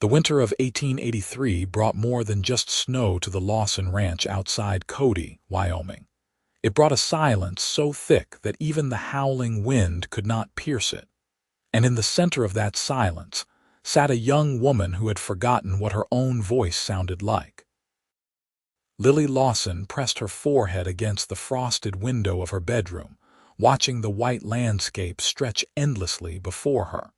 The winter of 1883 brought more than just snow to the Lawson Ranch outside Cody, Wyoming. It brought a silence so thick that even the howling wind could not pierce it. And in the center of that silence sat a young woman who had forgotten what her own voice sounded like. Lily Lawson pressed her forehead against the frosted window of her bedroom, watching the white landscape stretch endlessly before her.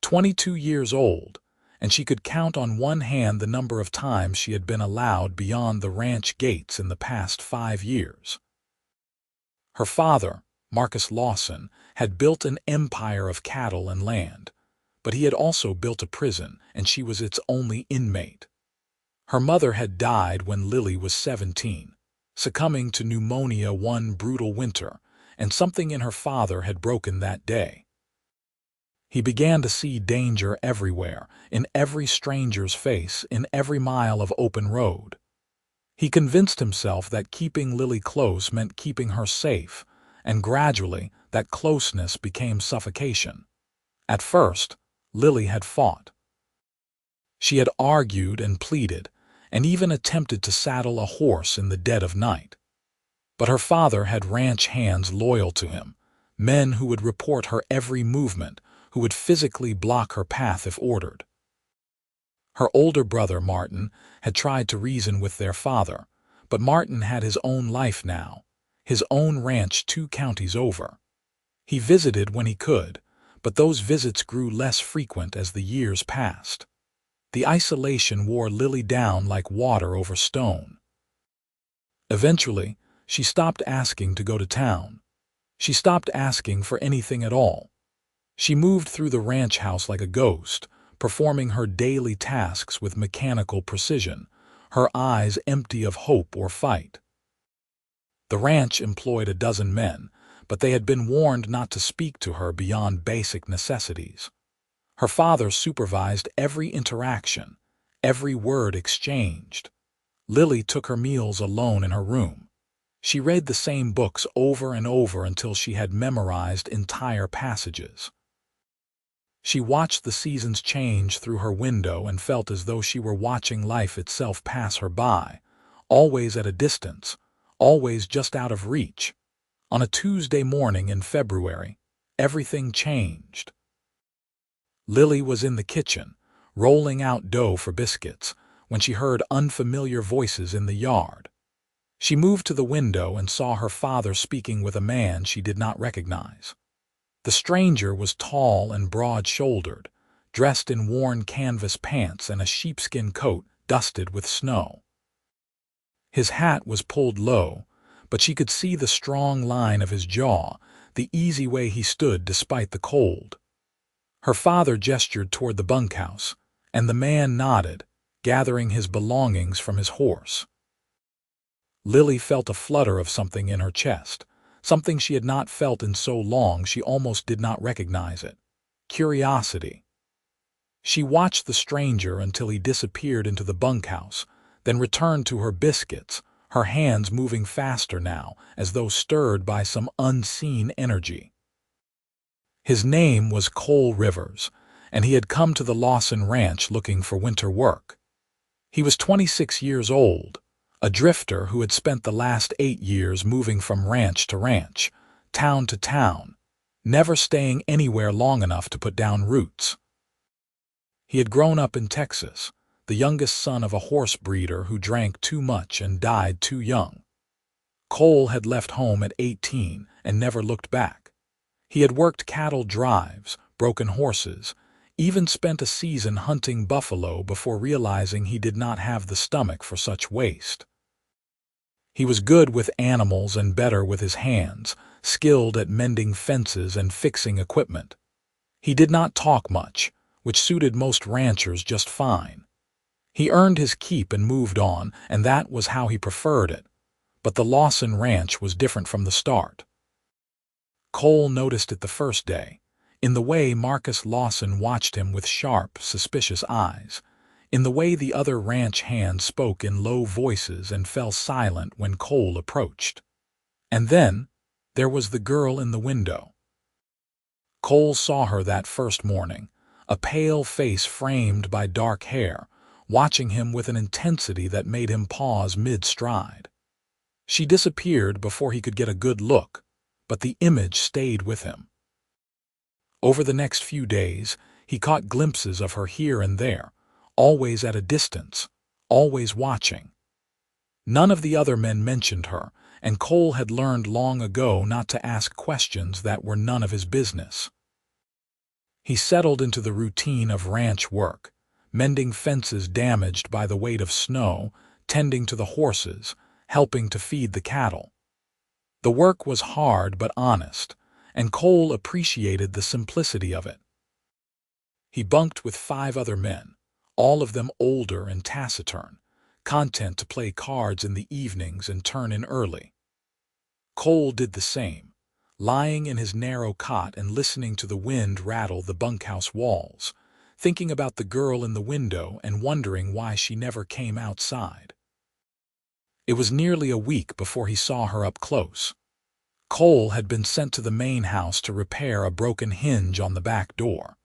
22 years old, and she could count on one hand the number of times she had been allowed beyond the ranch gates in the past 5 years. Her father, Marcus Lawson, had built an empire of cattle and land, but he had also built a prison, and she was its only inmate. Her mother had died when Lily was 17, succumbing to pneumonia one brutal winter, and something in her father had broken that day. He began to see danger everywhere, in every stranger's face, in every mile of open road. He convinced himself that keeping Lily close meant keeping her safe, and gradually that closeness became suffocation. At first, Lily had fought. She had argued and pleaded, and even attempted to saddle a horse in the dead of night. But her father had ranch hands loyal to him, men who would report her every movement, who would physically block her path if ordered. Her older brother, Martin, had tried to reason with their father, but Martin had his own life now, his own ranch 2 counties over. He visited when he could, but those visits grew less frequent as the years passed. The isolation wore Lily down like water over stone. Eventually, she stopped asking to go to town. She stopped asking for anything at all. She moved through the ranch house like a ghost, performing her daily tasks with mechanical precision, her eyes empty of hope or fight. The ranch employed a dozen men, but they had been warned not to speak to her beyond basic necessities. Her father supervised every interaction, every word exchanged. Lily took her meals alone in her room. She read the same books over and over until she had memorized entire passages. She watched the seasons change through her window and felt as though she were watching life itself pass her by, always at a distance, always just out of reach. On a Tuesday morning in February, everything changed. Lily was in the kitchen, rolling out dough for biscuits, when she heard unfamiliar voices in the yard. She moved to the window and saw her father speaking with a man she did not recognize. The stranger was tall and broad-shouldered, dressed in worn canvas pants and a sheepskin coat dusted with snow. His hat was pulled low, but she could see the strong line of his jaw, the easy way he stood despite the cold. Her father gestured toward the bunkhouse, and the man nodded, gathering his belongings from his horse. Lily felt a flutter of something in her chest, something she had not felt in so long she almost did not recognize it. Curiosity. She watched the stranger until he disappeared into the bunkhouse, then returned to her biscuits, her hands moving faster now, as though stirred by some unseen energy. His name was Cole Rivers, and he had come to the Lawson Ranch looking for winter work. He was 26 years old, a drifter who had spent the last 8 years moving from ranch to ranch, town to town, never staying anywhere long enough to put down roots. He had grown up in Texas, the youngest son of a horse breeder who drank too much and died too young. Cole had left home at 18 and never looked back. He had worked cattle drives, broken horses, even spent a season hunting buffalo before realizing he did not have the stomach for such waste. He was good with animals and better with his hands, skilled at mending fences and fixing equipment. He did not talk much, which suited most ranchers just fine. He earned his keep and moved on, and that was how he preferred it. But the Lawson Ranch was different from the start. Cole noticed it the first day, in the way Marcus Lawson watched him with sharp, suspicious eyes, in the way the other ranch hands spoke in low voices and fell silent when Cole approached. And then there was the girl in the window. Cole saw her that first morning, a pale face framed by dark hair, watching him with an intensity that made him pause mid-stride. She disappeared before he could get a good look, but the image stayed with him. Over the next few days, he caught glimpses of her here and there, always at a distance, always watching. None of the other men mentioned her, and Cole had learned long ago not to ask questions that were none of his business. He settled into the routine of ranch work, mending fences damaged by the weight of snow, tending to the horses, helping to feed the cattle. The work was hard but honest, and Cole appreciated the simplicity of it. He bunked with 5 other men, all of them older and taciturn, content to play cards in the evenings and turn in early. Cole did the same, lying in his narrow cot and listening to the wind rattle the bunkhouse walls, thinking about the girl in the window and wondering why she never came outside. It was nearly a week before he saw her up close. Cole had been sent to the main house to repair a broken hinge on the back door.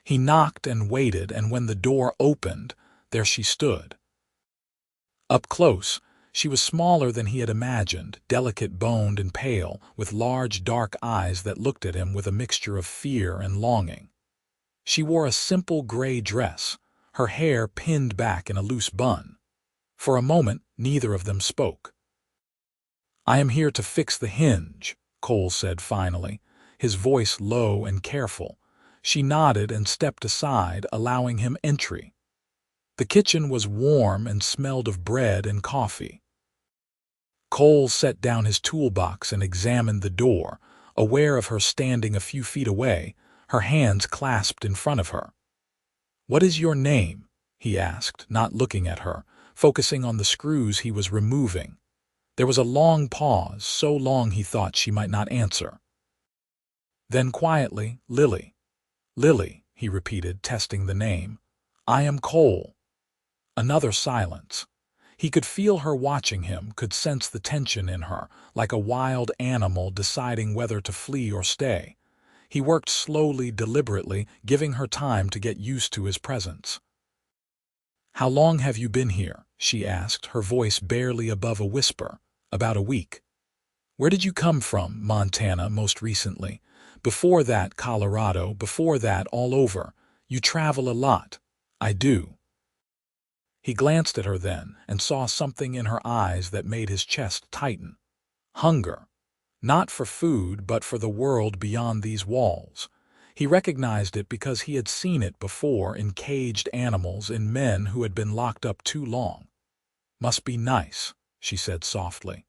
He knocked and waited, and when the door opened, there she stood. Up close, she was smaller than he had imagined, delicate-boned and pale, with large dark eyes that looked at him with a mixture of fear and longing. She wore a simple gray dress, her hair pinned back in a loose bun. For a moment, neither of them spoke. "I am here to fix the hinge," Cole said finally, his voice low and careful. She nodded and stepped aside, allowing him entry. The kitchen was warm and smelled of bread and coffee. Cole set down his toolbox and examined the door, aware of her standing a few feet away, her hands clasped in front of her. "What is your name?" he asked, not looking at her, focusing on the screws he was removing. There was a long pause, so long he thought she might not answer. Then quietly, "Lily." "Lily," he repeated, testing the name. "I am Cole." Another silence. He could feel her watching him, could sense the tension in her, like a wild animal deciding whether to flee or stay. He worked slowly, deliberately, giving her time to get used to his presence. "How long have you been here?" she asked, her voice barely above a whisper. "About a week." "Where did you come from?" "Montana, most recently. Before that, Colorado. Before that, all over. You travel a lot." "I do." He glanced at her then and saw something in her eyes that made his chest tighten. Hunger. Not for food, but for the world beyond these walls. He recognized it because he had seen it before in caged animals, in men who had been locked up too long. "Must be nice," she said softly.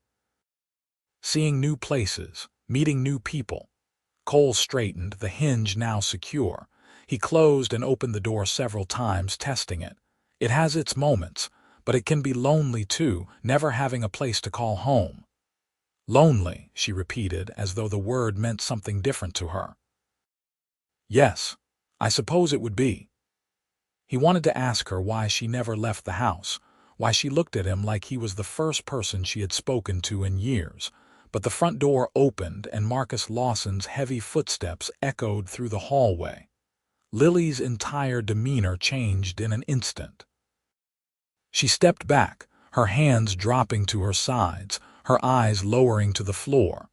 "Seeing new places, meeting new people." Cole straightened, the hinge now secure. He closed and opened the door several times, testing it. It has its moments, but it can be lonely too, never having a place to call home. "Lonely," she repeated, as though the word meant something different to her. "Yes, I suppose it would be." He wanted to ask her why she never left the house, why she looked at him like he was the first person she had spoken to in years, but the front door opened and Marcus Lawson's heavy footsteps echoed through the hallway. Lily's entire demeanor changed in an instant. She stepped back, her hands dropping to her sides, her eyes lowering to the floor.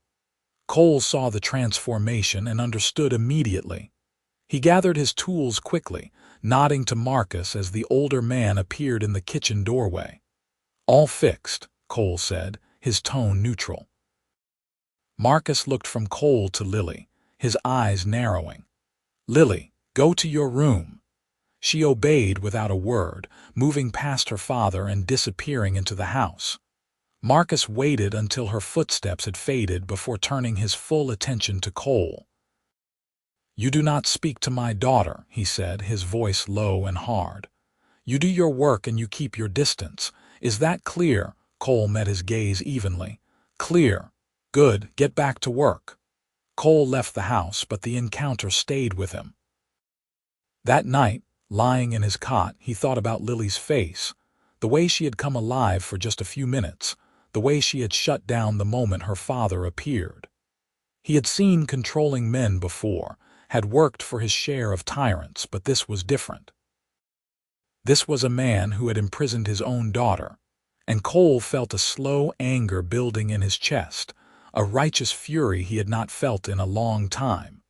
Cole saw the transformation and understood immediately. He gathered his tools quickly, nodding to Marcus as the older man appeared in the kitchen doorway. "All fixed," Cole said, his tone neutral. Marcus looked from Cole to Lily, his eyes narrowing. "Lily, go to your room." She obeyed without a word, moving past her father and disappearing into the house. Marcus waited until her footsteps had faded before turning his full attention to Cole. "You do not speak to my daughter," he said, his voice low and hard. "You do your work and you keep your distance. Is that clear?" Cole met his gaze evenly. "Clear. Good, get back to work." Cole left the house, but the encounter stayed with him. That night, lying in his cot, he thought about Lily's face, the way she had come alive for just a few minutes, the way she had shut down the moment her father appeared. He had seen controlling men before, had worked for his share of tyrants, but this was different. This was a man who had imprisoned his own daughter, and Cole felt a slow anger building in his chest, a righteous fury he had not felt in a long time.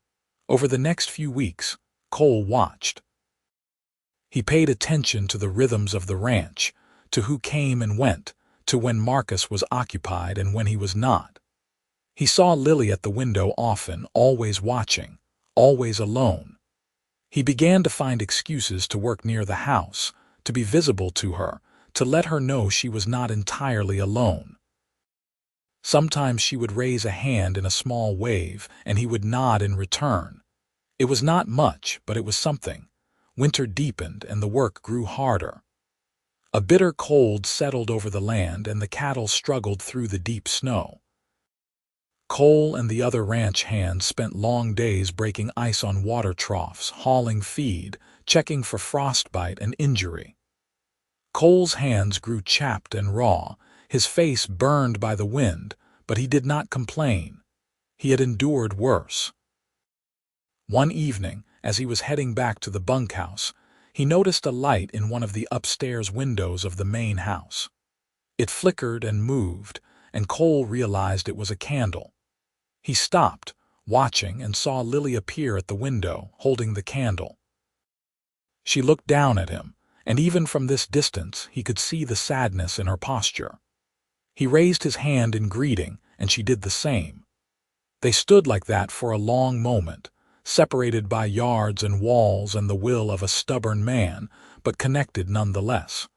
Over the next few weeks, Cole watched. He paid attention to the rhythms of the ranch, to who came and went, to when Marcus was occupied and when he was not. He saw Lily at the window often, always watching, always alone. He began to find excuses to work near the house, to be visible to her, to let her know she was not entirely alone. Sometimes she would raise a hand in a small wave, and he would nod in return. It was not much, but it was something. Winter deepened, and the work grew harder. A bitter cold settled over the land, and the cattle struggled through the deep snow. Cole and the other ranch hands spent long days breaking ice on water troughs, hauling feed, checking for frostbite and injury. Cole's hands grew chapped and raw, his face burned by the wind, but he did not complain. He had endured worse. One evening, as he was heading back to the bunkhouse, he noticed a light in one of the upstairs windows of the main house. It flickered and moved, and Cole realized it was a candle. He stopped, watching, and saw Lily appear at the window, holding the candle. She looked down at him, and even from this distance he could see the sadness in her posture. He raised his hand in greeting, and she did the same. They stood like that for a long moment, separated by yards and walls and the will of a stubborn man, but connected nonetheless.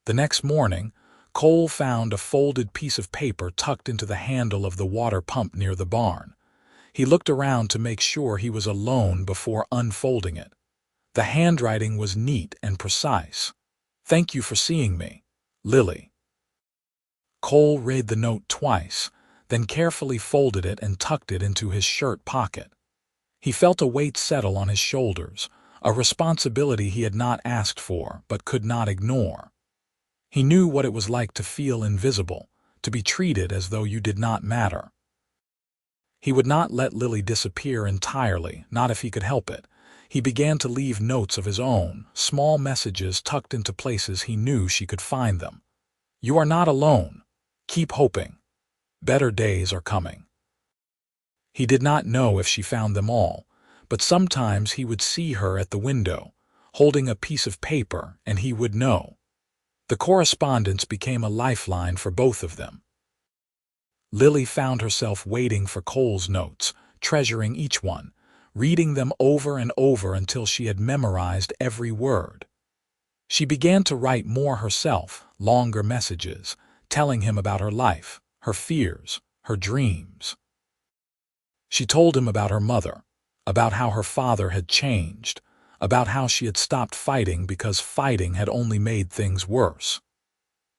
The next morning, Cole found a folded piece of paper tucked into the handle of the water pump near the barn. He looked around to make sure he was alone before unfolding it. The handwriting was neat and precise. "Thank you for seeing me, Lily." Cole read the note twice, then carefully folded it and tucked it into his shirt pocket. He felt a weight settle on his shoulders, a responsibility he had not asked for but could not ignore. He knew what it was like to feel invisible, to be treated as though you did not matter. He would not let Lily disappear entirely, not if he could help it. He began to leave notes of his own, small messages tucked into places he knew she could find them. "You are not alone. Keep hoping. Better days are coming." He did not know if she found them all, but sometimes he would see her at the window, holding a piece of paper, and he would know. The correspondence became a lifeline for both of them. Lily found herself waiting for Cole's notes, treasuring each one, reading them over and over until she had memorized every word. She began to write more herself, longer messages, telling him about her life, her fears, her dreams. She told him about her mother, about how her father had changed, about how she had stopped fighting because fighting had only made things worse.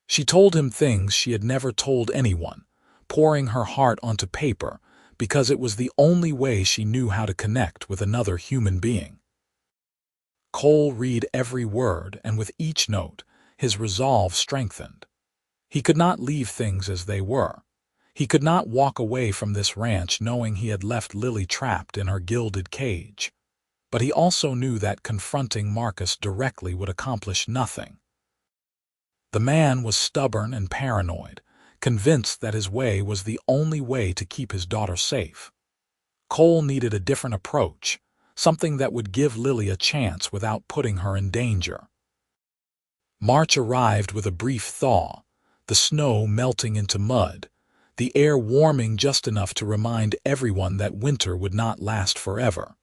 She told him things she had never told anyone, pouring her heart onto paper because it was the only way she knew how to connect with another human being. Cole read every word, and with each note, his resolve strengthened. He could not leave things as they were. He could not walk away from this ranch knowing he had left Lily trapped in her gilded cage. But he also knew that confronting Marcus directly would accomplish nothing. The man was stubborn and paranoid, convinced that his way was the only way to keep his daughter safe. Cole needed a different approach, something that would give Lily a chance without putting her in danger. March arrived with a brief thaw, the snow melting into mud, the air warming just enough to remind everyone that winter would not last forever.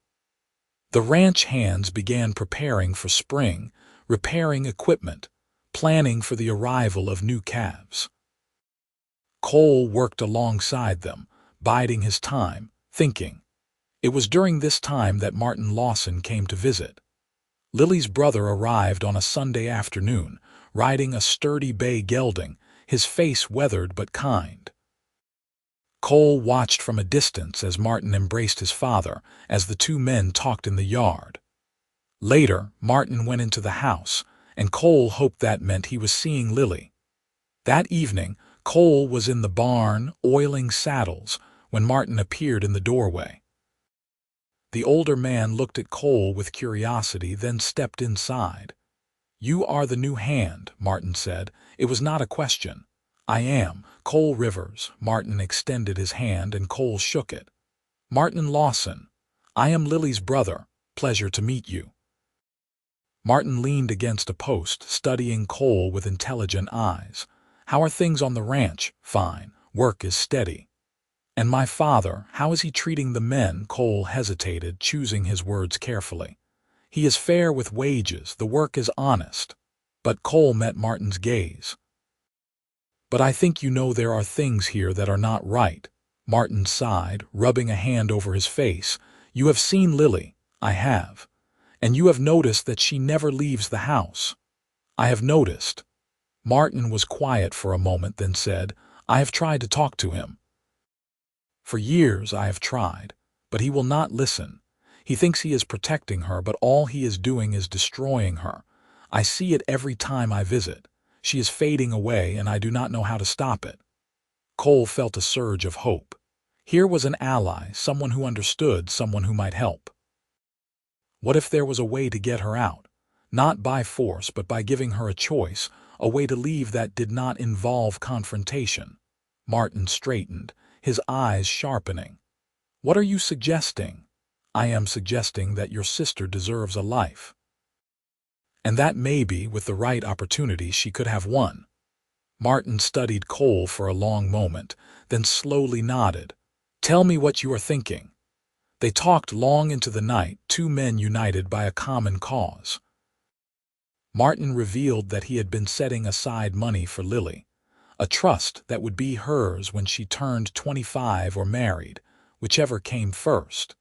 The ranch hands began preparing for spring, repairing equipment, planning for the arrival of new calves. Cole worked alongside them, biding his time, thinking. It was during this time that Martin Lawson came to visit. Lily's brother arrived on a Sunday afternoon, riding a sturdy bay gelding, his face weathered but kind. Cole watched from a distance as Martin embraced his father, as the two men talked in the yard. Later, Martin went into the house, and Cole hoped that meant he was seeing Lily. That evening, Cole was in the barn, oiling saddles, when Martin appeared in the doorway. The older man looked at Cole with curiosity, then stepped inside. "You are the new hand," Martin said. It was not a question. "I am. Cole Rivers." Martin extended his hand and Cole shook it. "Martin Lawson. I am Lily's brother. Pleasure to meet you." Martin leaned against a post, studying Cole with intelligent eyes. "How are things on the ranch?" "Fine. Work is steady." "And my father, how is he treating the men?" Cole hesitated, choosing his words carefully. "He is fair with wages, the work is honest." But Cole met Martin's gaze. "But I think you know there are things here that are not right." Martin sighed, rubbing a hand over his face. "You have seen Lily." "I have." "And you have noticed that she never leaves the house." "I have noticed." Martin was quiet for a moment, then said, "I have tried to talk to him. For years I have tried, but he will not listen. He thinks he is protecting her, but all he is doing is destroying her. I see it every time I visit. She is fading away, and I do not know how to stop it." Cole felt a surge of hope. Here was an ally, someone who understood, someone who might help. What if there was a way to get her out? Not by force, but by giving her a choice, a way to leave that did not involve confrontation. Martin straightened, his eyes sharpening. "What are you suggesting?" "I am suggesting that your sister deserves a life. And that maybe, with the right opportunity, she could have one." Martin studied Cole for a long moment, then slowly nodded. "Tell me what you are thinking." They talked long into the night, two men united by a common cause. Martin revealed that he had been setting aside money for Lily, a trust that would be hers when she turned 25 or married, whichever came first.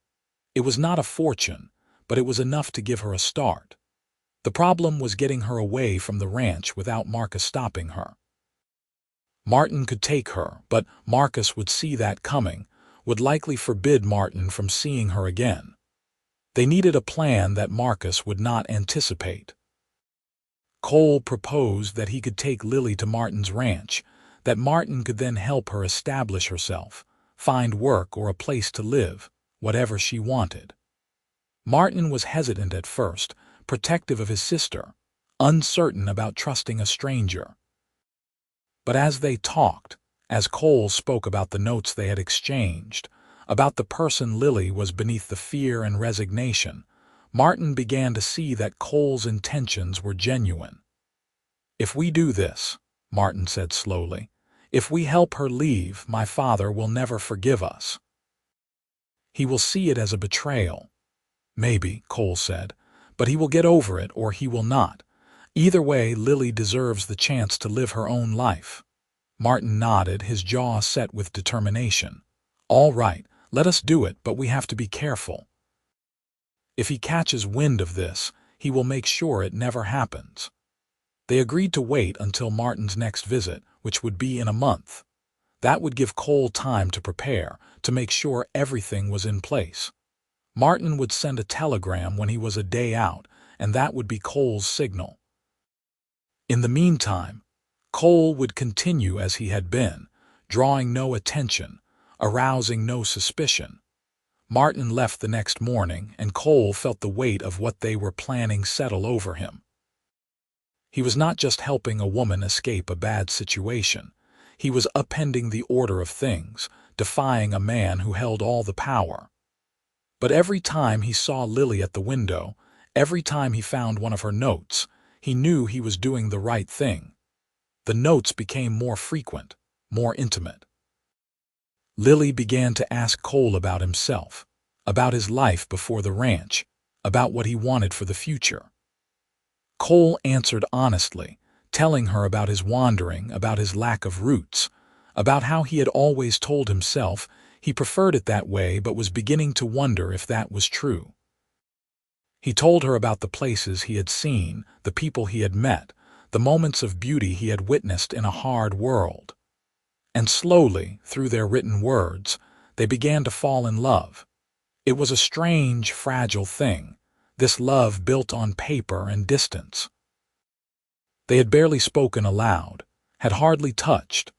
It was not a fortune, but it was enough to give her a start. The problem was getting her away from the ranch without Marcus stopping her. Martin could take her, but Marcus would see that coming, would likely forbid Martin from seeing her again. They needed a plan that Marcus would not anticipate. Cole proposed that he could take Lily to Martin's ranch, that Martin could then help her establish herself, find work or a place to live, whatever she wanted. Martin was hesitant at first, protective of his sister, uncertain about trusting a stranger. But as they talked, as Cole spoke about the notes they had exchanged, about the person Lily was beneath the fear and resignation, Martin began to see that Cole's intentions were genuine. "If we do this," Martin said slowly, "if we help her leave, my father will never forgive us. He will see it as a betrayal." "Maybe," Cole said, "but he will get over it or he will not. Either way, Lily deserves the chance to live her own life." Martin nodded, his jaw set with determination. "All right, let us do it, but we have to be careful. If he catches wind of this, he will make sure it never happens." They agreed to wait until Martin's next visit, which would be in a month. That would give Cole time to prepare, to make sure everything was in place. Martin would send a telegram when he was a day out, and that would be Cole's signal. In the meantime, Cole would continue as he had been, drawing no attention, arousing no suspicion. Martin left the next morning, and Cole felt the weight of what they were planning settle over him. He was not just helping a woman escape a bad situation. He was upending the order of things, defying a man who held all the power. But every time he saw Lily at the window, every time he found one of her notes, he knew he was doing the right thing. The notes became more frequent, more intimate. Lily began to ask Cole about himself, about his life before the ranch, about what he wanted for the future. Cole answered honestly, telling her about his wandering, about his lack of roots, about how he had always told himself he preferred it that way but was beginning to wonder if that was true. He told her about the places he had seen, the people he had met, the moments of beauty he had witnessed in a hard world. And slowly, through their written words, they began to fall in love. It was a strange, fragile thing, this love built on paper and distance. They had barely spoken aloud, had hardly touched,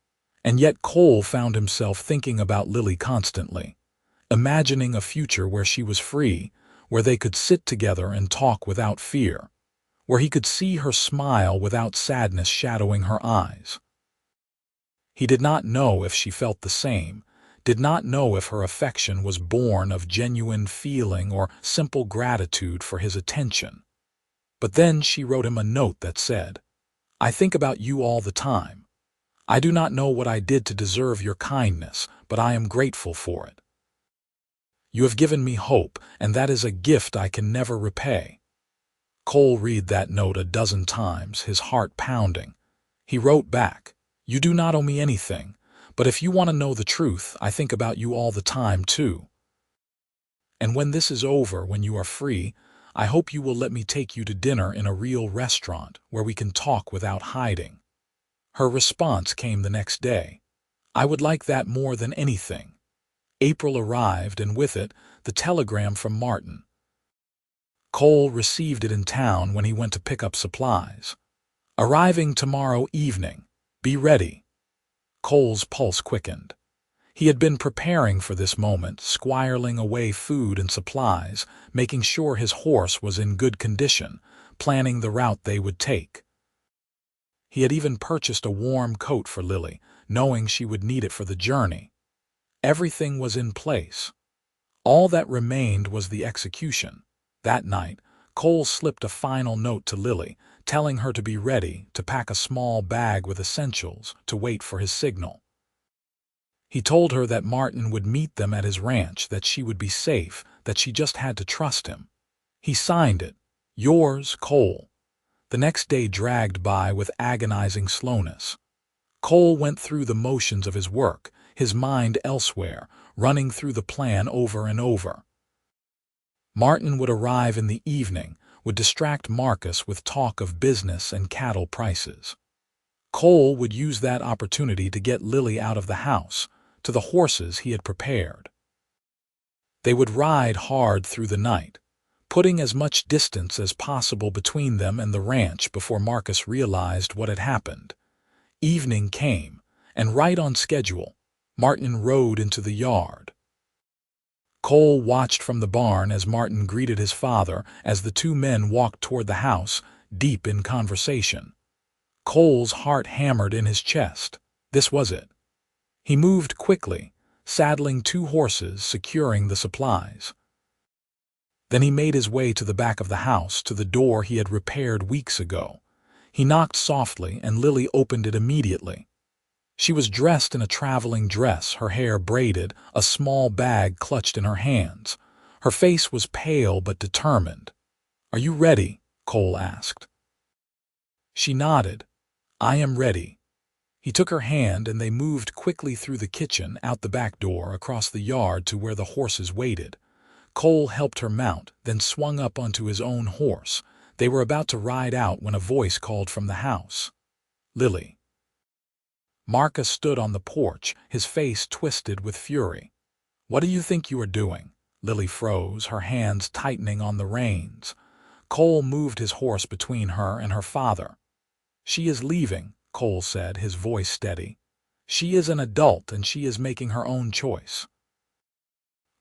and yet Cole found himself thinking about Lily constantly. imagining a future where she was free, where they could sit together and talk without fear, where he could see her smile without sadness shadowing her eyes. He did not know if she felt the same, did not know if her affection was born of genuine feeling or simple gratitude for his attention. But then she wrote him a note that said, "I think about you all the time. I do not know what I did to deserve your kindness, but I am grateful for it. You have given me hope, and that is a gift I can never repay." Cole read that note a dozen times, his heart pounding. He wrote back, "You do not owe me anything, but if you want to know the truth, I think about you all the time, too. And when this is over, when you are free, I hope you will let me take you to dinner in a real restaurant where we can talk without hiding." Her response came the next day. "I would like that more than anything." April arrived, and with it, the telegram from Martin. Cole received it in town when he went to pick up supplies. "Arriving tomorrow evening. Be ready." Cole's pulse quickened. He had been preparing for this moment, squiring away food and supplies, making sure his horse was in good condition, planning the route they would take. He had even purchased a warm coat for Lily, knowing she would need it for the journey. Everything was in place. All that remained was the execution. That night, Cole slipped a final note to Lily, telling her to be ready, to pack a small bag with essentials, to wait for his signal. He told her that Martin would meet them at his ranch, that she would be safe, that she just had to trust him. He signed it, "Yours, Cole." The next day dragged by with agonizing slowness. Cole went through the motions of his work, his mind elsewhere, running through the plan over and over. Martin would arrive in the evening, would distract Marcus with talk of business and cattle prices. Cole would use that opportunity to get Lily out of the house, to the horses he had prepared. They would ride hard through the night, putting as much distance as possible between them and the ranch before Marcus realized what had happened. Evening came, and right on schedule, Martin rode into the yard. Cole watched from the barn as Martin greeted his father as the two men walked toward the house, deep in conversation. Cole's heart hammered in his chest. This was it. He moved quickly, saddling two horses, securing the supplies. Then he made his way to the back of the house, to the door he had repaired weeks ago. He knocked softly, and Lily opened it immediately. She was dressed in a traveling dress, her hair braided, a small bag clutched in her hands. Her face was pale but determined. "Are you ready?" Cole asked. She nodded. "I am ready." He took her hand, and they moved quickly through the kitchen, out the back door, across the yard to where the horses waited. Cole helped her mount, then swung up onto his own horse. They were about to ride out when a voice called from the house. "Lily." Marcus stood on the porch, his face twisted with fury. "What do you think you are doing?" Lily froze, her hands tightening on the reins. Cole moved his horse between her and her father. "She is leaving," Cole said, his voice steady. "She is an adult, and she is making her own choice."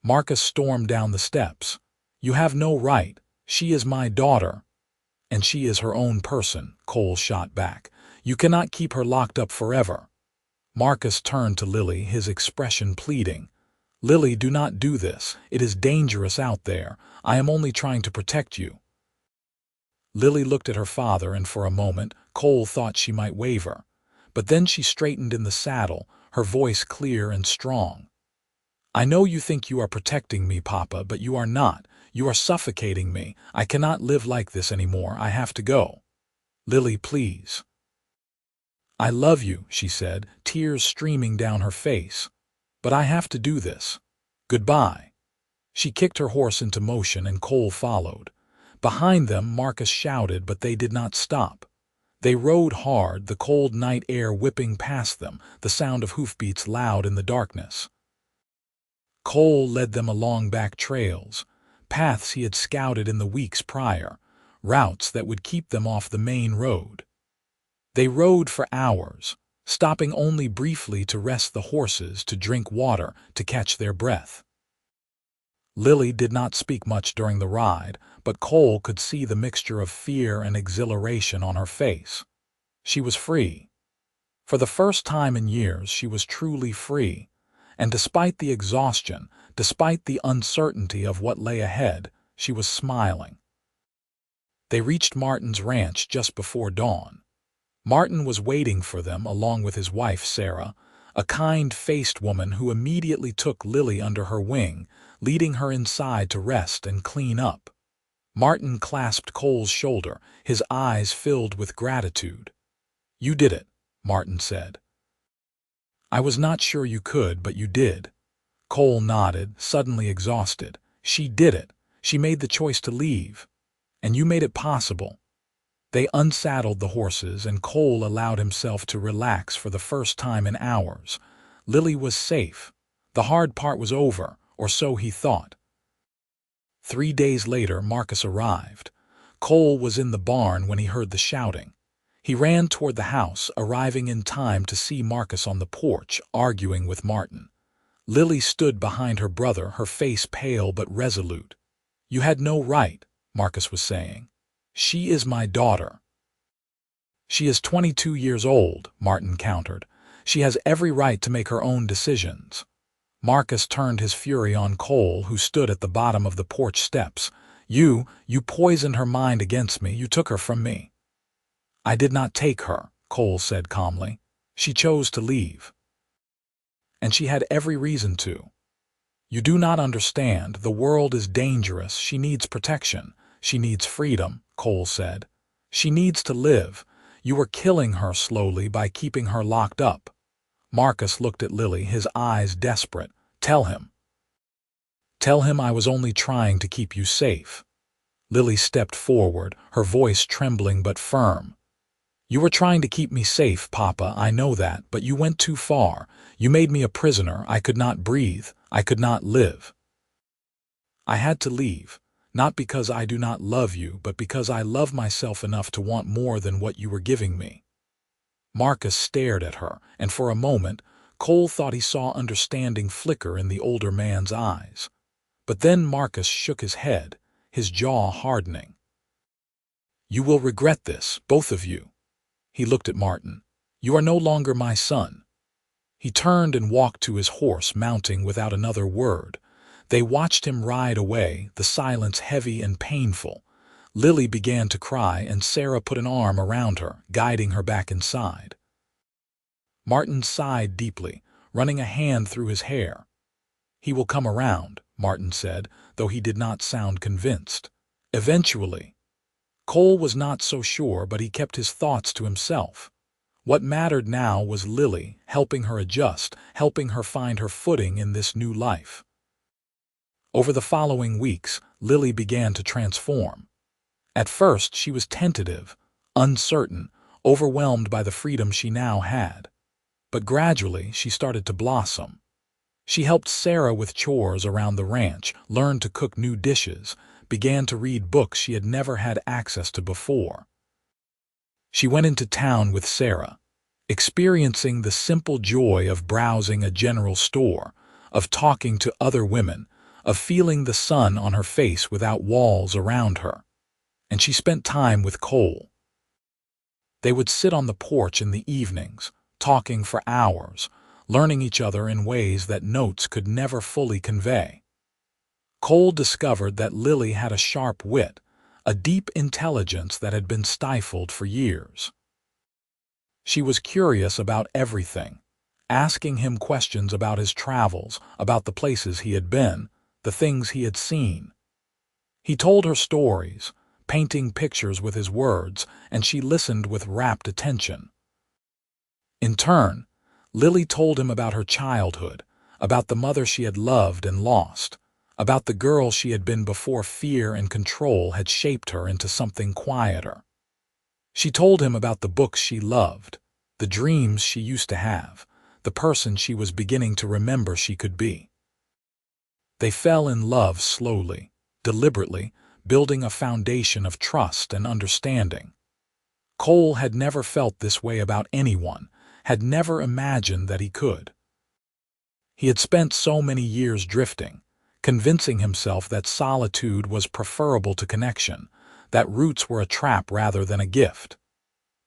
Marcus stormed down the steps. "You have no right. She is my daughter." "And she is her own person," Cole shot back. "You cannot keep her locked up forever." Marcus turned to Lily, his expression pleading. "Lily, do not do this. It is dangerous out there. I am only trying to protect you." Lily looked at her father, and for a moment Cole thought she might waver. But then she straightened in the saddle, her voice clear and strong. "I know you think you are protecting me, Papa, but you are not. You are suffocating me. I cannot live like this anymore. I have to go. Lily, please." "I love you," she said, tears streaming down her face. "But I have to do this. Goodbye." She kicked her horse into motion, and Cole followed. Behind them, Marcus shouted, but they did not stop. They rode hard, the cold night air whipping past them, the sound of hoofbeats loud in the darkness. Cole led them along back trails, paths he had scouted in the weeks prior, routes that would keep them off the main road. They rode for hours, stopping only briefly to rest the horses, to drink water, to catch their breath. Lily did not speak much during the ride, but Cole could see the mixture of fear and exhilaration on her face. She was free. For the first time in years, she was truly free, and despite the exhaustion, despite the uncertainty of what lay ahead, she was smiling. They reached Martin's ranch just before dawn. Martin was waiting for them along with his wife, Sarah, a kind-faced woman who immediately took Lily under her wing, leading her inside to rest and clean up. Martin clasped Cole's shoulder, his eyes filled with gratitude. "You did it," Martin said. "I was not sure you could, but you did." Cole nodded, suddenly exhausted. "She did it. She made the choice to leave. And you made it possible." They unsaddled the horses, and Cole allowed himself to relax for the first time in hours. Lily was safe. The hard part was over, or so he thought. 3 days later, Marcus arrived. Cole was in the barn when he heard the shouting. He ran toward the house, arriving in time to see Marcus on the porch, arguing with Martin. Lily stood behind her brother, her face pale but resolute. "You had no right," Marcus was saying. "She is my daughter." "She is 22 years old," Martin countered. "She has every right to make her own decisions." Marcus turned his fury on Cole, who stood at the bottom of the porch steps. You poisoned her mind against me. You took her from me." "I did not take her," Cole said calmly. "She chose to leave. And she had every reason to. You do not understand. The world is dangerous. She needs protection. She needs freedom," Cole said. "She needs to live. You were killing her slowly by keeping her locked up." Marcus looked at Lily, his eyes desperate. "Tell him. Tell him I was only trying to keep you safe." Lily stepped forward, her voice trembling but firm. "You were trying to keep me safe, Papa, I know that, but you went too far. You made me a prisoner. I could not breathe. I could not live. I had to leave, not because I do not love you, but because I love myself enough to want more than what you were giving me." Marcus stared at her, and for a moment, Cole thought he saw understanding flicker in the older man's eyes. But then Marcus shook his head, his jaw hardening. "You will regret this, both of you." He looked at Martin. "You are no longer my son." He turned and walked to his horse, mounting without another word. They watched him ride away, the silence heavy and painful. Lily began to cry, and Sarah put an arm around her, guiding her back inside. Martin sighed deeply, running a hand through his hair. "He will come around," Martin said, though he did not sound convinced. "Eventually." Cole was not so sure, but he kept his thoughts to himself. What mattered now was Lily, helping her adjust, helping her find her footing in this new life. Over the following weeks, Lily began to transform. At first, she was tentative, uncertain, overwhelmed by the freedom she now had. But gradually, she started to blossom. She helped Sarah with chores around the ranch, learned to cook new dishes, began to read books she had never had access to before. She went into town with Sarah, experiencing the simple joy of browsing a general store, of talking to other women, of feeling the sun on her face without walls around her. And she spent time with Cole. They would sit on the porch in the evenings, talking for hours, learning each other in ways that notes could never fully convey. Cole discovered that Lily had a sharp wit, a deep intelligence that had been stifled for years. She was curious about everything, asking him questions about his travels, about the places he had been, the things he had seen. He told her stories, painting pictures with his words, and she listened with rapt attention. In turn, Lily told him about her childhood, about the mother she had loved and lost, about the girl she had been before fear and control had shaped her into something quieter. She told him about the books she loved, the dreams she used to have, the person she was beginning to remember she could be. They fell in love slowly, deliberately, building a foundation of trust and understanding. Cole had never felt this way about anyone, had never imagined that he could. He had spent so many years drifting, convincing himself that solitude was preferable to connection, that roots were a trap rather than a gift.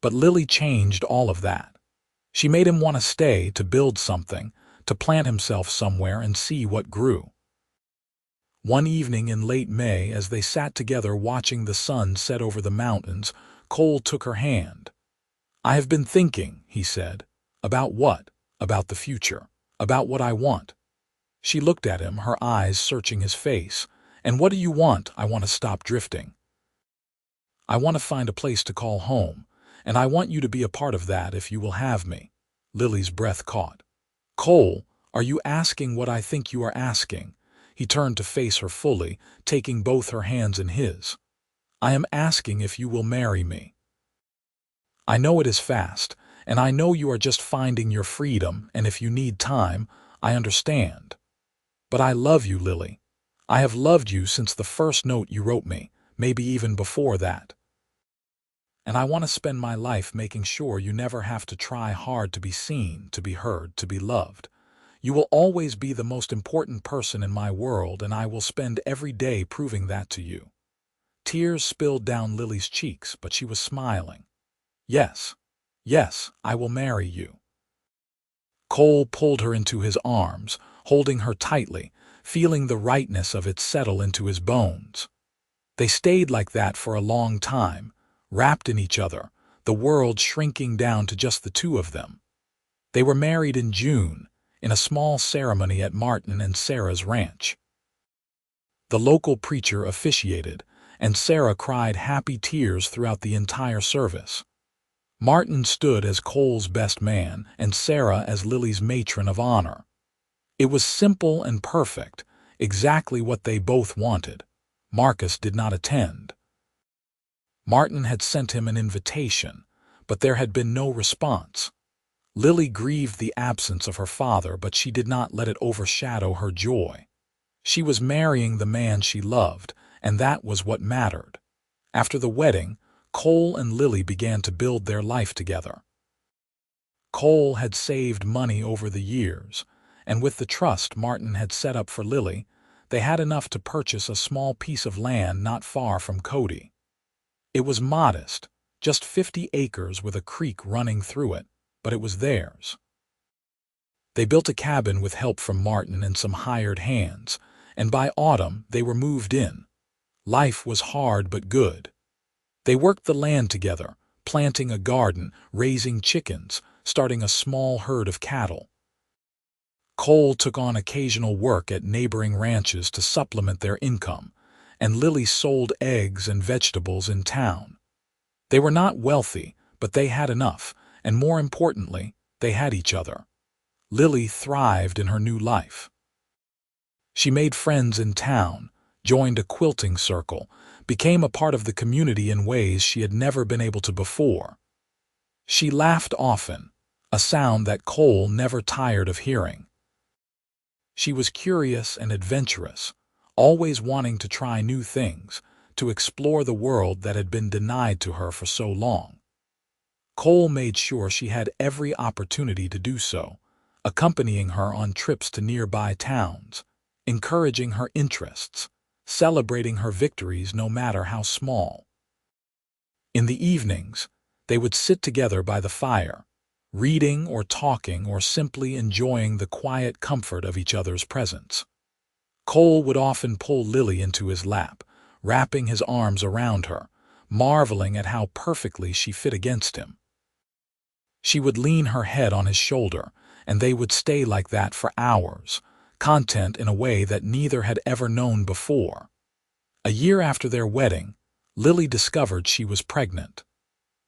But Lily changed all of that. She made him want to stay, to build something, to plant himself somewhere and see what grew. One evening in late May, as they sat together watching the sun set over the mountains, Cole took her hand. "I have been thinking," he said. "About what? About the future. About what I want." She looked at him, her eyes searching his face. "And what do you want?" "I want to stop drifting. I want to find a place to call home, and I want you to be a part of that if you will have me." Lily's breath caught. "Cole, are you asking what I think you are asking?" He turned to face her fully, taking both her hands in his. "I am asking if you will marry me. I know it is fast, and I know you are just finding your freedom, and if you need time, I understand. But I love you, Lily. I have loved you since the first note you wrote me, maybe even before that. And I want to spend my life making sure you never have to try hard to be seen, to be heard, to be loved. You will always be the most important person in my world, and I will spend every day proving that to you." Tears spilled down Lily's cheeks, but she was smiling. "Yes, yes, I will marry you." Cole pulled her into his arms, holding her tightly, feeling the rightness of it settle into his bones. They stayed like that for a long time, wrapped in each other, the world shrinking down to just the two of them. They were married in June, in a small ceremony at Martin and Sarah's ranch. The local preacher officiated, and Sarah cried happy tears throughout the entire service. Martin stood as Cole's best man, and Sarah as Lily's matron of honor. It was simple and perfect, exactly what they both wanted. Marcus did not attend. Martin had sent him an invitation, but there had been no response. Lily grieved the absence of her father, but she did not let it overshadow her joy. She was marrying the man she loved, and that was what mattered. After the wedding, Cole and Lily began to build their life together. Cole had saved money over the years, and with the trust Martin had set up for Lily, they had enough to purchase a small piece of land not far from Cody. It was modest, just 50 acres with a creek running through it, but it was theirs. They built a cabin with help from Martin and some hired hands, and by autumn they were moved in. Life was hard but good. They worked the land together, planting a garden, raising chickens, starting a small herd of cattle. Cole took on occasional work at neighboring ranches to supplement their income, and Lily sold eggs and vegetables in town. They were not wealthy, but they had enough, and more importantly, they had each other. Lily thrived in her new life. She made friends in town, joined a quilting circle, became a part of the community in ways she had never been able to before. She laughed often, a sound that Cole never tired of hearing. She was curious and adventurous, always wanting to try new things, to explore the world that had been denied to her for so long. Cole made sure she had every opportunity to do so, accompanying her on trips to nearby towns, encouraging her interests, celebrating her victories no matter how small. In the evenings, they would sit together by the fire, reading or talking or simply enjoying the quiet comfort of each other's presence. Cole would often pull Lily into his lap, wrapping his arms around her, marveling at how perfectly she fit against him. She would lean her head on his shoulder, and they would stay like that for hours, content in a way that neither had ever known before. A year after their wedding, Lily discovered she was pregnant.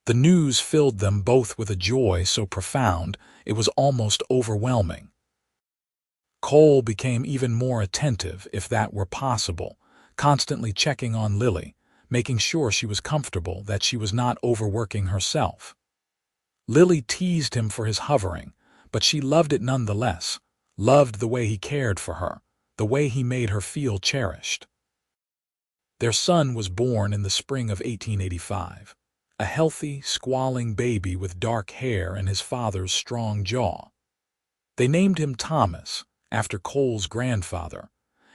The news filled them both with a joy so profound it was almost overwhelming. Cole became even more attentive, if that were possible, constantly checking on Lily, making sure she was comfortable, that she was not overworking herself. Lily teased him for his hovering, but she loved it nonetheless, loved the way he cared for her, the way he made her feel cherished. Their son was born in the spring of 1885, a healthy, squalling baby with dark hair and his father's strong jaw. They named him Thomas, after Cole's grandfather,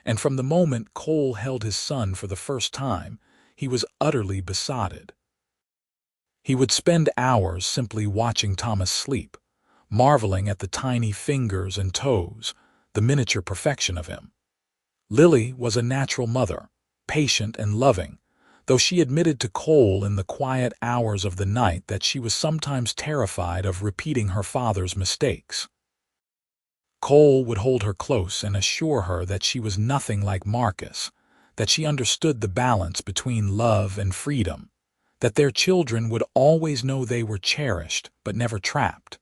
and from the moment Cole held his son for the first time, he was utterly besotted. He would spend hours simply watching Thomas sleep, marveling at the tiny fingers and toes, the miniature perfection of him. Lily was a natural mother, patient and loving, though she admitted to Cole in the quiet hours of the night that she was sometimes terrified of repeating her father's mistakes. Cole would hold her close and assure her that she was nothing like Marcus, that she understood the balance between love and freedom, that their children would always know they were cherished but never trapped.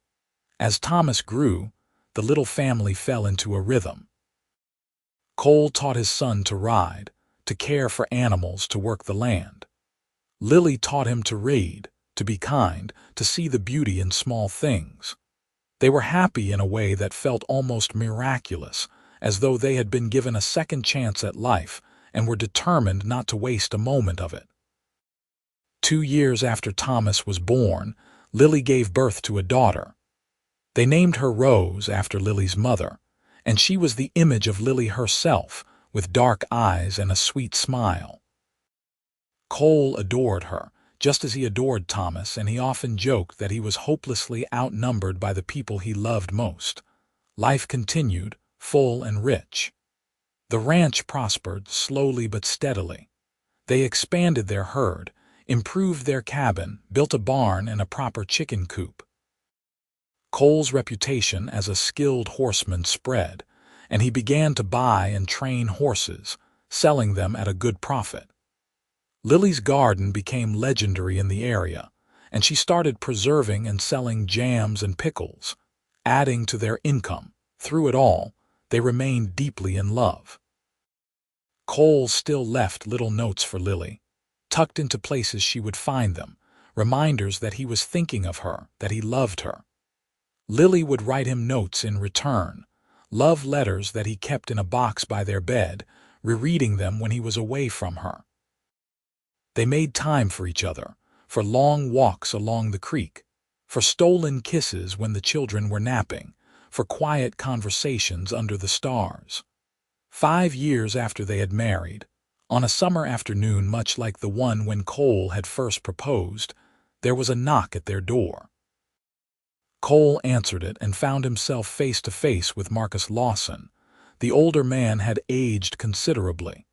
As Thomas grew, the little family fell into a rhythm. Cole taught his son to ride, to care for animals, to work the land. Lily taught him to read, to be kind, to see the beauty in small things. They were happy in a way that felt almost miraculous, as though they had been given a second chance at life and were determined not to waste a moment of it. 2 years after Thomas was born, Lily gave birth to a daughter. They named her Rose after Lily's mother, and she was the image of Lily herself, with dark eyes and a sweet smile. Cole adored her, just as he adored Thomas, and he often joked that he was hopelessly outnumbered by the people he loved most. Life continued, full and rich. The ranch prospered, slowly but steadily. They expanded their herd, improved their cabin, built a barn and a proper chicken coop. Cole's reputation as a skilled horseman spread, and he began to buy and train horses, selling them at a good profit. Lily's garden became legendary in the area, and she started preserving and selling jams and pickles, adding to their income. Through it all, they remained deeply in love. Cole still left little notes for Lily, tucked into places she would find them, reminders that he was thinking of her, that he loved her. Lily would write him notes in return, love letters that he kept in a box by their bed, rereading them when he was away from her. They made time for each other, for long walks along the creek, for stolen kisses when the children were napping, for quiet conversations under the stars. 5 years after they had married, on a summer afternoon much like the one when Cole had first proposed, there was a knock at their door. Cole answered it and found himself face to face with Marcus Lawson. The older man had aged considerably.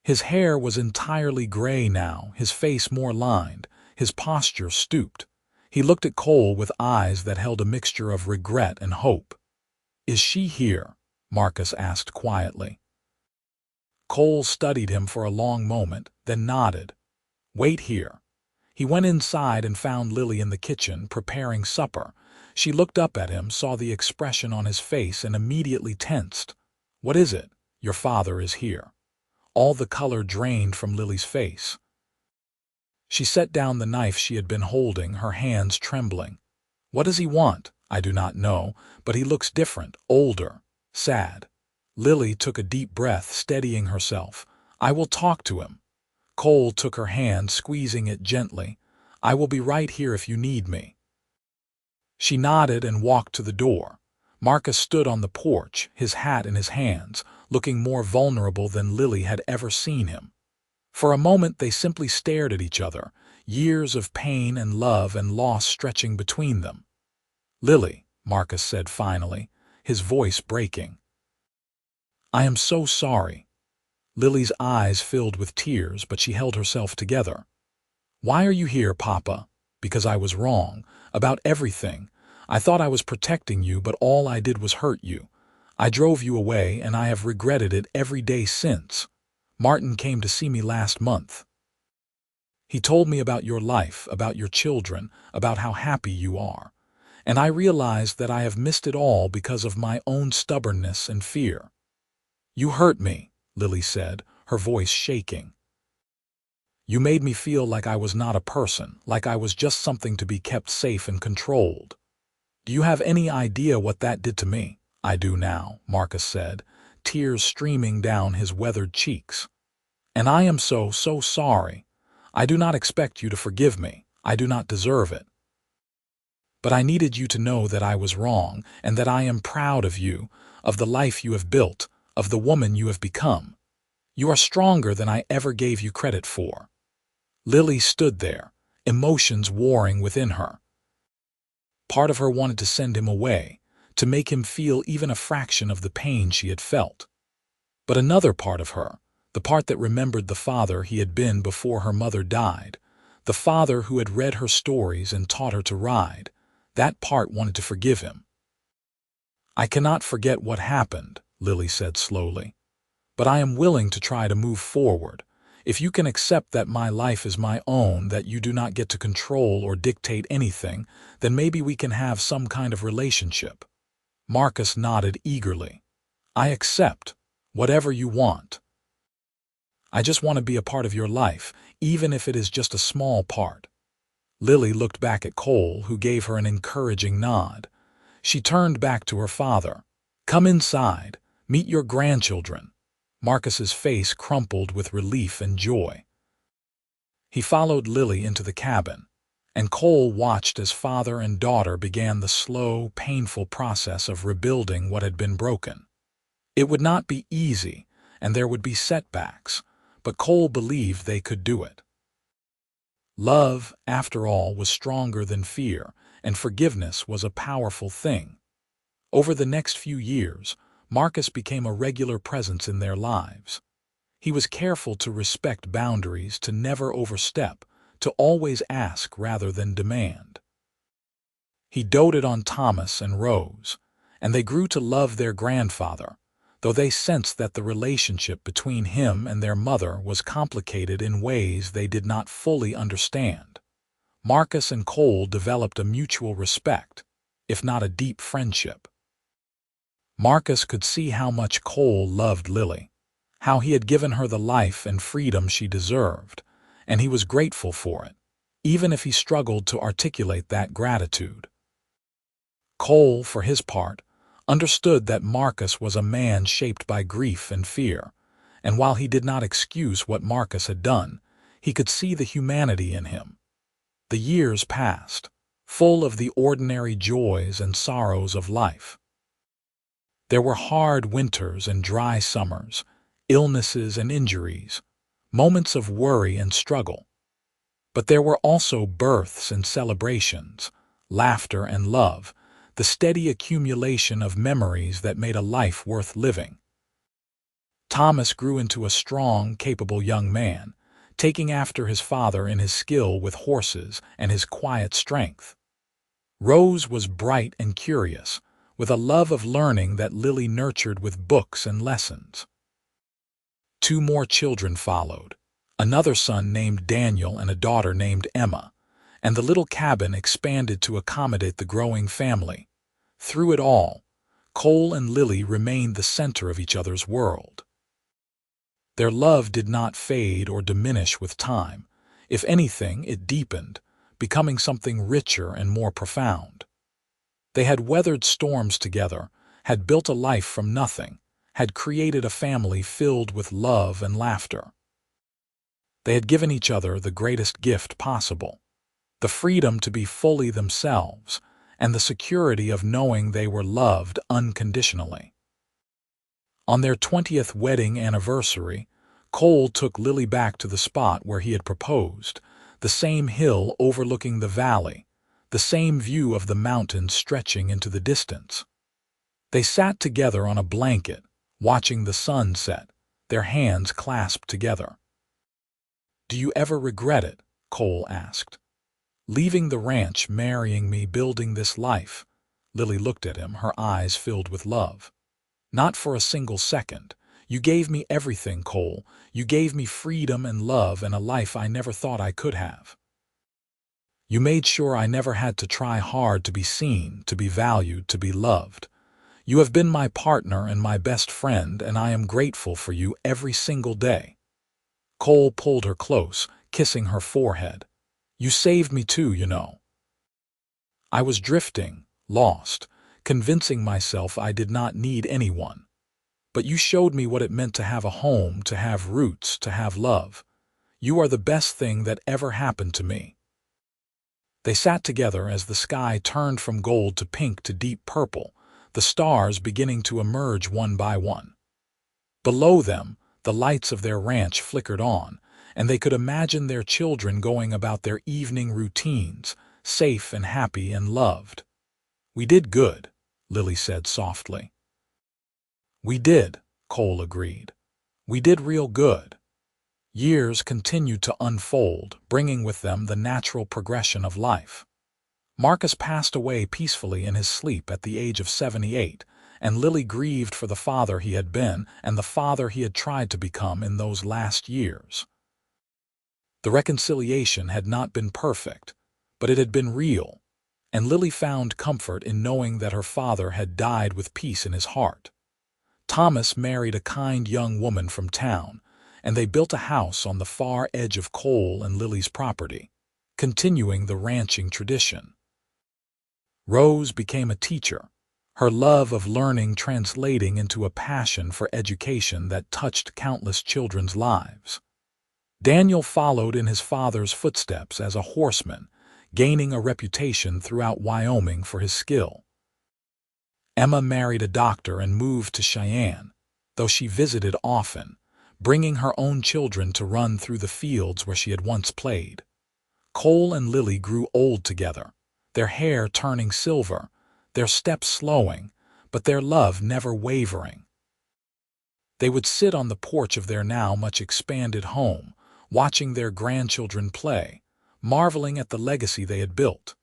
His hair was entirely gray now, his face more lined, his posture stooped. He looked at Cole with eyes that held a mixture of regret and hope. "Is she here?" Marcus asked quietly. Cole studied him for a long moment, then nodded. "Wait here." He went inside and found Lily in the kitchen, preparing supper. She looked up at him, saw the expression on his face, and immediately tensed. "What is it?" "Your father is here." All the color drained from Lily's face. She set down the knife she had been holding, her hands trembling. "What does he want?" "I do not know, but he looks different, older, sad." Lily took a deep breath, steadying herself. "I will talk to him." Cole took her hand, squeezing it gently. "I will be right here if you need me." She nodded and walked to the door. Marcus stood on the porch, his hat in his hands, looking more vulnerable than Lily had ever seen him. For a moment they simply stared at each other, years of pain and love and loss stretching between them. "Lily," Marcus said finally, his voice breaking. "I am so sorry." Lily's eyes filled with tears, but she held herself together. "Why are you here, Papa?" "Because I was wrong. About everything. I thought I was protecting you, but all I did was hurt you. I drove you away, and I have regretted it every day since. Martin came to see me last month. He told me about your life, about your children, about how happy you are. And I realized that I have missed it all because of my own stubbornness and fear." "You hurt me," Lily said, her voice shaking. "You made me feel like I was not a person, like I was just something to be kept safe and controlled. Do you have any idea what that did to me?" "I do now," Marcus said, tears streaming down his weathered cheeks. "And I am so sorry. I do not expect you to forgive me. I do not deserve it. But I needed you to know that I was wrong, and that I am proud of you, of the life you have built, of the woman you have become. You are stronger than I ever gave you credit for." Lily stood there, emotions warring within her. Part of her wanted to send him away, to make him feel even a fraction of the pain she had felt. But another part of her, the part that remembered the father he had been before her mother died, the father who had read her stories and taught her to ride, that part wanted to forgive him. "I cannot forget what happened," Lily said slowly, "but I am willing to try to move forward. If you can accept that my life is my own, that you do not get to control or dictate anything, then maybe we can have some kind of relationship." Marcus nodded eagerly. "I accept. Whatever you want. I just want to be a part of your life, even if it is just a small part." Lily looked back at Cole, who gave her an encouraging nod. She turned back to her father. "Come inside. Meet your grandchildren." Marcus's face crumpled with relief and joy. He followed Lily into the cabin, and Cole watched as father and daughter began the slow, painful process of rebuilding what had been broken. It would not be easy, and there would be setbacks, but Cole believed they could do it. Love, after all, was stronger than fear, and forgiveness was a powerful thing. Over the next few years, Marcus became a regular presence in their lives. He was careful to respect boundaries, to never overstep, to always ask rather than demand. He doted on Thomas and Rose, and they grew to love their grandfather, though they sensed that the relationship between him and their mother was complicated in ways they did not fully understand. Marcus and Cole developed a mutual respect, if not a deep friendship. Marcus could see how much Cole loved Lily, how he had given her the life and freedom she deserved, and he was grateful for it, even if he struggled to articulate that gratitude. Cole, for his part, understood that Marcus was a man shaped by grief and fear, and while he did not excuse what Marcus had done, he could see the humanity in him. The years passed, full of the ordinary joys and sorrows of life. There were hard winters and dry summers, illnesses and injuries, moments of worry and struggle. But there were also births and celebrations, laughter and love, the steady accumulation of memories that made a life worth living. Thomas grew into a strong, capable young man, taking after his father in his skill with horses and his quiet strength. Rose was bright and curious, with a love of learning that Lily nurtured with books and lessons. 2 more children followed, another son named Daniel and a daughter named Emma, and the little cabin expanded to accommodate the growing family. Through it all, Cole and Lily remained the center of each other's world. Their love did not fade or diminish with time. If anything, it deepened, becoming something richer and more profound. They had weathered storms together, had built a life from nothing, had created a family filled with love and laughter. They had given each other the greatest gift possible, the freedom to be fully themselves, and the security of knowing they were loved unconditionally. On their 20th wedding anniversary, Cole took Lily back to the spot where he had proposed, the same hill overlooking the valley, the same view of the mountains stretching into the distance. They sat together on a blanket, watching the sun set, their hands clasped together. "Do you ever regret it?" Cole asked. "Leaving the ranch, marrying me, building this life?" Lily looked at him, her eyes filled with love. "Not for a single second. You gave me everything, Cole. You gave me freedom and love and a life I never thought I could have. You made sure I never had to try hard to be seen, to be valued, to be loved. You have been my partner and my best friend, and I am grateful for you every single day." Cole pulled her close, kissing her forehead. "You saved me too, you know. I was drifting, lost, convincing myself I did not need anyone. But you showed me what it meant to have a home, to have roots, to have love. You are the best thing that ever happened to me." They sat together as the sky turned from gold to pink to deep purple, the stars beginning to emerge one by one. Below them, the lights of their ranch flickered on, and they could imagine their children going about their evening routines, safe and happy and loved. "We did good," Lily said softly. "We did," Cole agreed. "We did real good." Years continued to unfold, bringing with them the natural progression of life. Marcus passed away peacefully in his sleep at the age of 78, and Lily grieved for the father he had been and the father he had tried to become in those last years. The reconciliation had not been perfect, but it had been real, and Lily found comfort in knowing that her father had died with peace in his heart. Thomas married a kind young woman from town, and they built a house on the far edge of Cole and Lily's property, continuing the ranching tradition. Rose became a teacher, her love of learning translating into a passion for education that touched countless children's lives. Daniel followed in his father's footsteps as a horseman, gaining a reputation throughout Wyoming for his skill. Emma married a doctor and moved to Cheyenne, though she visited often, bringing her own children to run through the fields where she had once played. Cole and Lily grew old together, their hair turning silver, their steps slowing, but their love never wavering. They would sit on the porch of their now much expanded home, watching their grandchildren play, marveling at the legacy they had built.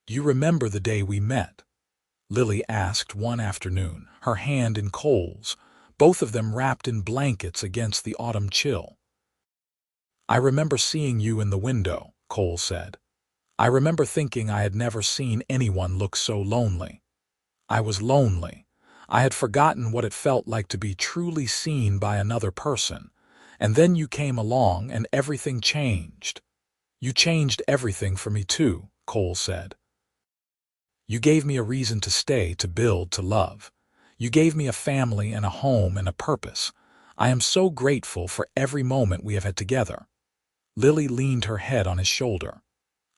"You remember the day we met?" Lily asked one afternoon, her hand in Cole's, both of them wrapped in blankets against the autumn chill. "I remember seeing you in the window," Cole said. "I remember thinking I had never seen anyone look so lonely. I was lonely. I had forgotten what it felt like to be truly seen by another person, and then you came along and everything changed." "You changed everything for me too," Cole said. "You gave me a reason to stay, to build, to love. You gave me a family and a home and a purpose. I am so grateful for every moment we have had together." Lily leaned her head on his shoulder.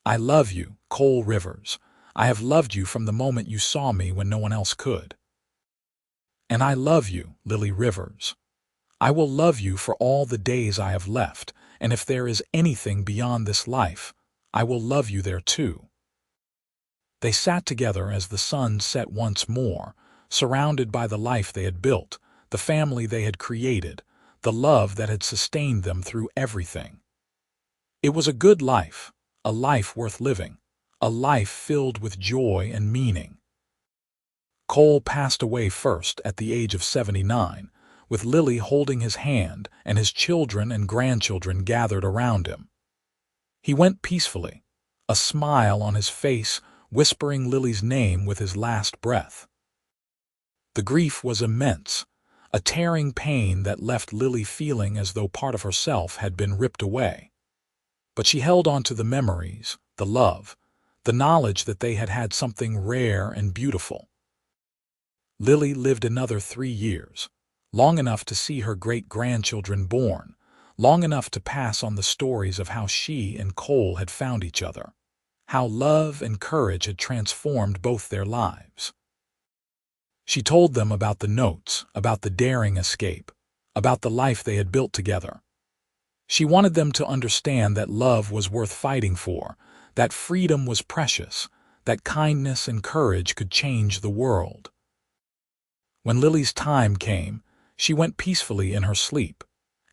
"I love you, Cole Rivers. I have loved you from the moment you saw me when no one else could." "And I love you, Lily Rivers. I will love you for all the days I have left, and if there is anything beyond this life, I will love you there too." They sat together as the sun set once more, surrounded by the life they had built, the family they had created, the love that had sustained them through everything. It was a good life, a life worth living, a life filled with joy and meaning. Cole passed away first at the age of 79, with Lily holding his hand and his children and grandchildren gathered around him. He went peacefully, a smile on his face, whispering Lily's name with his last breath. The grief was immense, a tearing pain that left Lily feeling as though part of herself had been ripped away. But she held on to the memories, the love, the knowledge that they had had something rare and beautiful. Lily lived another 3 years, long enough to see her great-grandchildren born, long enough to pass on the stories of how she and Cole had found each other, how love and courage had transformed both their lives. She told them about the notes, about the daring escape, about the life they had built together. She wanted them to understand that love was worth fighting for, that freedom was precious, that kindness and courage could change the world. When Lily's time came, she went peacefully in her sleep,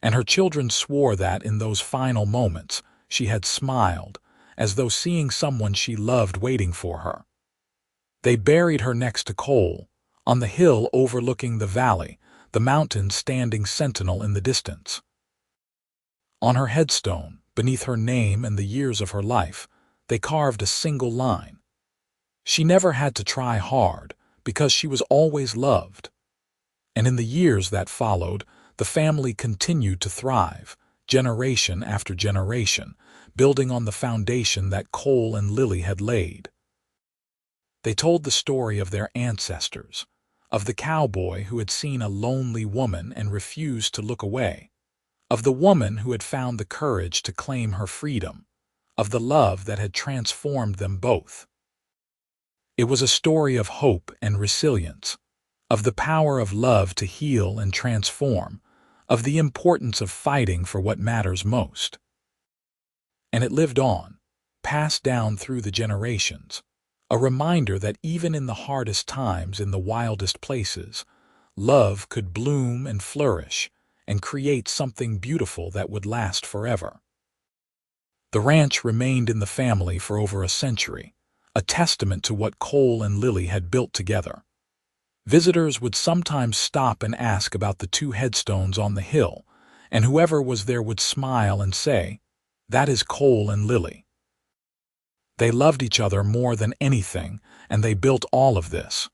and her children swore that in those final moments she had smiled, as though seeing someone she loved waiting for her. They buried her next to Cole, on the hill overlooking the valley, the mountains standing sentinel in the distance. On her headstone, beneath her name and the years of her life, they carved a single line. She never had to try hard, because she was always loved. And in the years that followed, the family continued to thrive, generation after generation, building on the foundation that Cole and Lily had laid. They told the story of their ancestors, of the cowboy who had seen a lonely woman and refused to look away, of the woman who had found the courage to claim her freedom, of the love that had transformed them both. It was a story of hope and resilience, of the power of love to heal and transform, of the importance of fighting for what matters most. And it lived on, passed down through the generations, a reminder that even in the hardest times, in the wildest places, love could bloom and flourish and create something beautiful that would last forever. The ranch remained in the family for over a century, a testament to what Cole and Lily had built together. Visitors would sometimes stop and ask about the two headstones on the hill, and whoever was there would smile and say, "That is Cole and Lily." They loved each other more than anything, and they built all of this.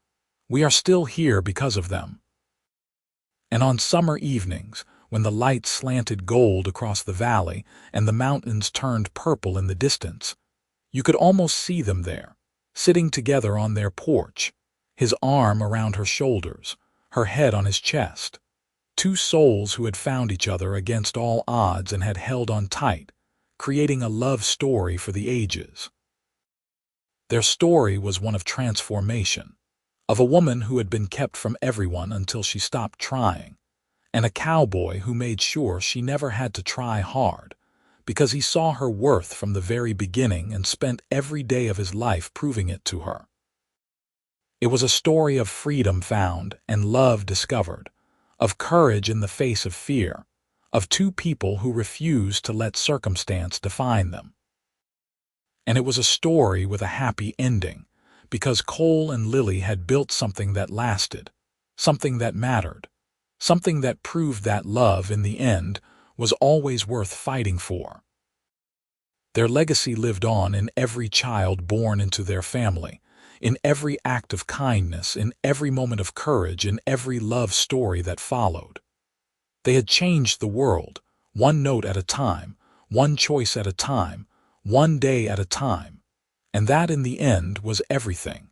We are still here because of them. And on summer evenings, when the light slanted gold across the valley and the mountains turned purple in the distance, you could almost see them there, sitting together on their porch, his arm around her shoulders, her head on his chest. Two souls who had found each other against all odds and had held on tight, creating a love story for the ages. Their story was one of transformation, of a woman who had been kept from everyone until she stopped trying, and a cowboy who made sure she never had to try hard, because he saw her worth from the very beginning and spent every day of his life proving it to her. It was a story of freedom found and love discovered, of courage in the face of fear, of two people who refused to let circumstance define them. And it was a story with a happy ending, because Cole and Lily had built something that lasted, something that mattered, something that proved that love, in the end, was always worth fighting for. Their legacy lived on in every child born into their family, in every act of kindness, in every moment of courage, in every love story that followed. They had changed the world, one note at a time, one choice at a time, one day at a time, and that in the end was everything.